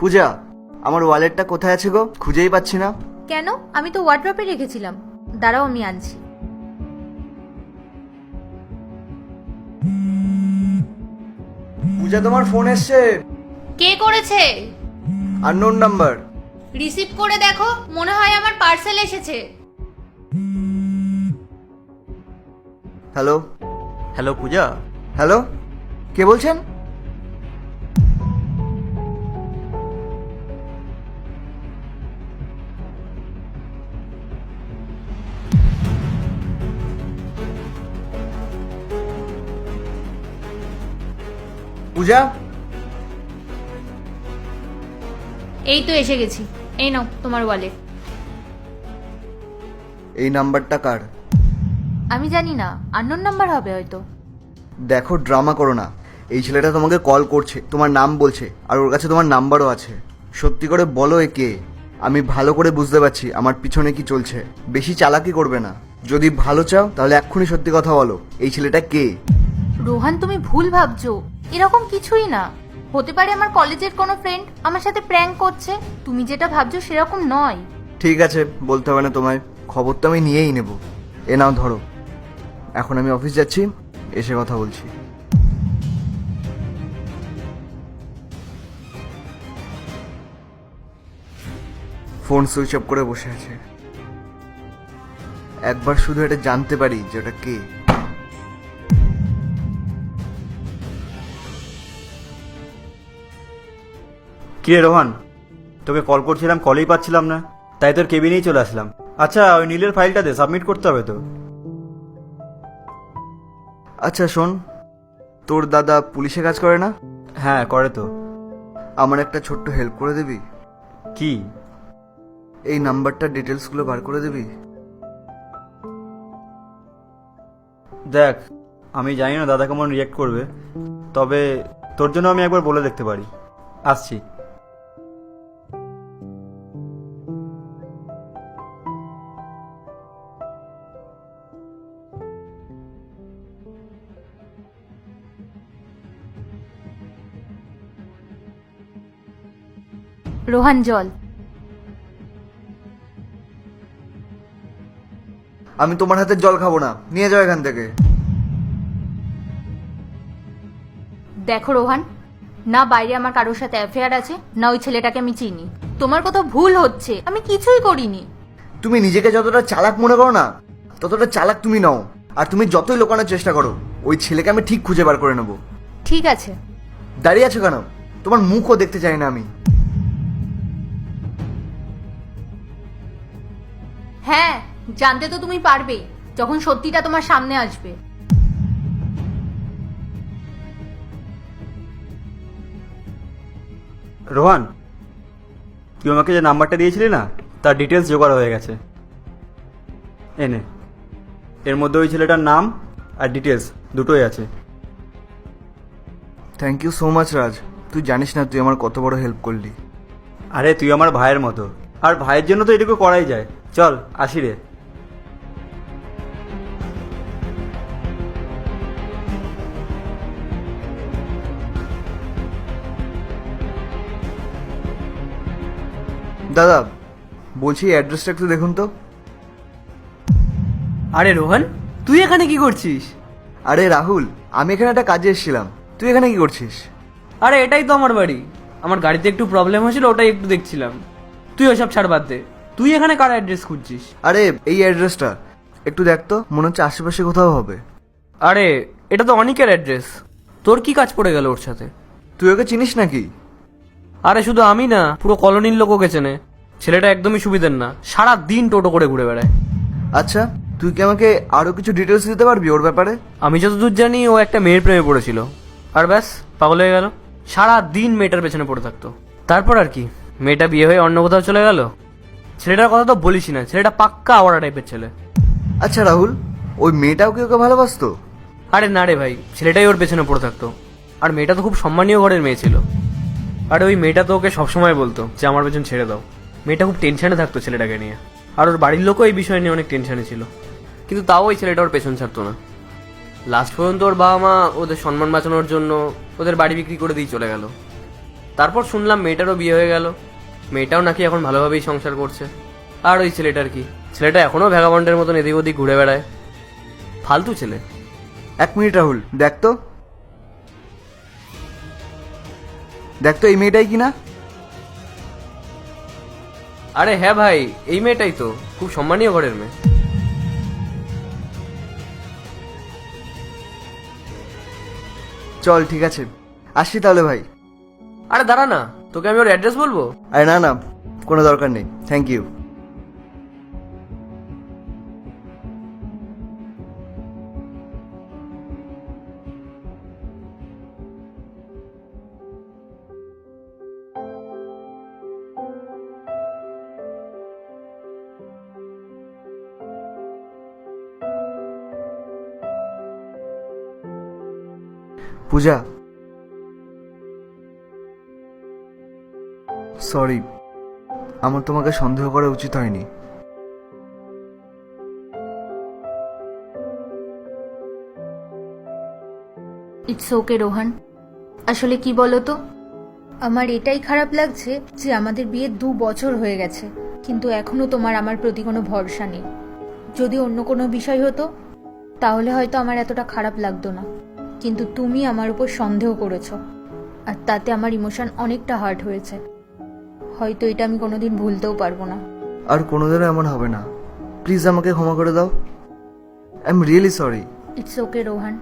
পূজা, আমার ওয়ালেটটা কোথায় আছে গো? খুঁজেই পাচ্ছি না। কেন? আমি তো ওয়ার্ড্রপে রেখেছিলাম। দাঁড়াও, আমি আনছি। পূজা, তোমার ফোন এসছে। কে করেছে? Unknown number. রিসিভ করে দেখো, মনে হয় আমার পার্সেল এসেছে। হ্যালো। হ্যালো পূজা। হ্যালো, কে বলছেন? পূজা, এই তো এসে গেছি। এই নাও তোমার ওয়ালেট। এই নাম্বারটা কার? আমি জানি না, আননোন নাম্বার হবে হয়তো। দেখো, ড্রামা করো না। এই ছেলেটা তোমাকে কল করছে, তোমার নাম বলছে, আর ওর কাছে তোমার নাম্বারও আছে। সত্যি করে বলো এ কে? আমি ভালো করে বুঝতে পারছি আমার পিছনে কি চলছে। বেশি চালাকি করবে না। যদি ভালো চাও তাহলে এক্ষুনি সত্যি কথা বলো, এই ছেলেটা কে? রোহান, তুমি ভুল ভাবছো। এরকম কিছুই না। হতে পারে আমার কলেজের কোনো ফ্রেন্ড আমার সাথে প্র্যাঙ্ক করছে। তুমি যেটা ভাবছো সেরকম নয়। ঠিক আছে, বলতে হবে না তোমায়। খবর তো আমি নিয়েই নেব। এ নাও ধরো। এখন আমি অফিস যাচ্ছি, এসে কথা বলছি। ফোন সুইচ অফ করে বসে আছে। একবার শুধু এটা জানতে পারি যে ওটা কে। কে রোহান? তোকে কল করছিলাম, কলই পাচ্ছিলাম না, তাই তোর কেবিনেই চলে আসলাম। আচ্ছা, ওই নীলের ফাইলটা দে, সাবমিট করতে হবে তো। আচ্ছা শোন, তোর দাদা পুলিশে কাজ করে না? হ্যাঁ করে তো। আমার একটা ছোট্ট হেল্প করে দিবি? কি? এই নাম্বারটার ডিটেলসগুলো বার করে দিবি? দেখ, আমি জানি না দাদা কেমন রিয়েক্ট করবে, তবে তোর জন্য আমি একবার বলে দেখতে পারি। আসছি। রোহান, জল। আমি তোমার হাতের জল খাবো না, নিয়ে যাও এখান থেকে। দেখো রোহান, না বাইরে আমার কারোর সাথে অ্যাফেয়ার আছে, না ওই ছেলেটাকে আমি চিনি। তোমার কোথাও ভুল হচ্ছে, আমি কিছুই করিনি। তুমি নিজেকে যতটা চালাক মনে করো না, ততটা চালাক তুমি নও। আর তুমি যতই লোকানোর চেষ্টা করো, ওই ছেলেকে আমি ঠিক খুঁজে বার করে নেবো। ঠিক আছে। দাঁড়িয়ে আছো কেন? তোমার মুখও দেখতে চাই না আমি। হ্যাঁ, জানতে তো তুমি পারবে যখন সত্যিটা তোমার সামনে আসবে। রোহান, তুই আমাকে যে নাম্বারটা দিয়েছিলি না, তার ডিটেলস জোগাড় হয়ে গেছে। এনে, এর মধ্যে ওই ছেলেটার নাম আর ডিটেলস দুটোই আছে। থ্যাংক ইউ সো মাচ রাজ। তুই জানিস না তুই আমার কত বড় হেল্প করলি। আরে তুই আমার ভাইয়ের মতো, আর ভাইয়ের জন্য তো এটুকু করাই যায়। চল আসি রে। দাদা, বলছি অ্যাড্রেসটা একটু দেখুন তো। আরে রোহন, তুই এখানে কি করছিস? আরে রাহুল, আমি এখানে একটা কাজে এসেছিলাম। তুই এখানে কি করছিস? আরে এটাই তো আমার বাড়ি। আমার গাড়িতে একটু প্রবলেম হয়েছিল, ওটাই একটু দেখছিলাম। তুই ওসব ছাড়, বাদ দে। তুই এখানে কার অ্যাড্রেস খুঁজছিস? আরে এই অ্যাড্রেসটা একটু দেখ তো, মনে হচ্ছে আশেপাশে কোথাও হবে। আরে এটা তো অনিকের অ্যাড্রেস। তোর কি কাজ পড়ে গেল ওর সাথে? তুই ওকে চিনিস নাকি? আরে শুধু আমি না, পুরো কলোনির লোক ওকে চেনে। ছেলেটা একদমই সুবিধের না, সারা দিন টোটো করে ঘুরে বেড়ায়। আচ্ছা, তুই কি আমাকে আরো কিছু ডিটেলস দিতে পারবি ওর ব্যাপারে? আমি যতদূর জানি ও একটা মেয়ের প্রেমে পড়েছিল, আর ব্যাস পাগল হয়ে গেল। সারা দিন মেয়েটার পেছনে পড়ে থাকতো। তারপর আর কি, মেয়েটা বিয়ে হয়ে অন্য কোথাও চলে গেল। ছেলেটার কথা তো বলিস না, ছেলেটা পাক্কা আওয়ারা টাইপের ছেলে। আচ্ছা রাহুল, ওই মেয়েটাও কি ওকে ভালোবাসতো? আরে না রে ভাই, ছেলেটাই ওর পেছনে পড়ে থাকতো। আর মেয়েটা তো খুব সম্মানীয় ঘরের মেয়ে ছিল। আর ওই মেয়েটা তো ওকে সবসময় বলতো যে আমার পেছন ছেড়ে দাও। মেয়েটা খুব টেনশনে থাকতো ছেলেটাকে নিয়ে। আর ওর বাড়ির লোকও এই বিষয় নিয়ে অনেক টেনশনে ছিল, কিন্তু তাও ওই ছেলেটা ওর পেছন ছাড়তো না। লাস্ট পর্যন্ত ওর বাবা মা ওদের সম্মান বাঁচানোর জন্য ওদের বাড়ি বিক্রি করে দিয়ে চলে গেল। তারপর শুনলাম মেয়েটারও বিয়ে হয়ে গেল, মেয়েটাও নাকি এখন ভালোভাবেই সংসার করছে। আর ওই ছেলেটার কি, ছেলেটা এখনো ভ্যাগাবন্ডের মতন এদিক ওদিক ঘুরে বেড়ায়, ফালতু ছেলে। 1 মিনিট রাহুল, দেখ তো এই মেয়েটাই কিনা। আরে হ্যাঁ ভাই, এই মেয়েটাই তো, খুব সম্মানীয় ঘরের মেয়ে। চল ঠিক আছে, আসছি তাহলে ভাই। আরে দাঁড়া না, তোকে আমি ওর অ্যাড্রেস বলবো? আরে না না, কোনো দরকার নেই, থ্যাংক ইউ। পূজা, সরি, আমার তোমাকে সন্দেহ করা উচিত হয়নি। It's okay Rohan. আসলে কি বলো তো, আমার এটাই খারাপ লাগছে যে আমাদের বিয়ে 2 বছর হয়ে গেছে, কিন্তু এখনো তোমার আমার প্রতি কোনো ভরসা নেই। যদি অন্য কোনো বিষয় হতো তাহলে হয়তো আমার এতটা খারাপ লাগতো না, কিন্তু তুমি আমার উপর সন্দেহ করেছো, আর তাতে আমার ইমোশন অনেকটা হার্ট হয়েছে। হয়তো এটা আমি কোনোদিন ভুলতেও পারবো না। আর কোনোদিনও এমন হবে না, প্লিজ আমাকে ক্ষমা করে দাও। I am really sorry. It's okay Rohan.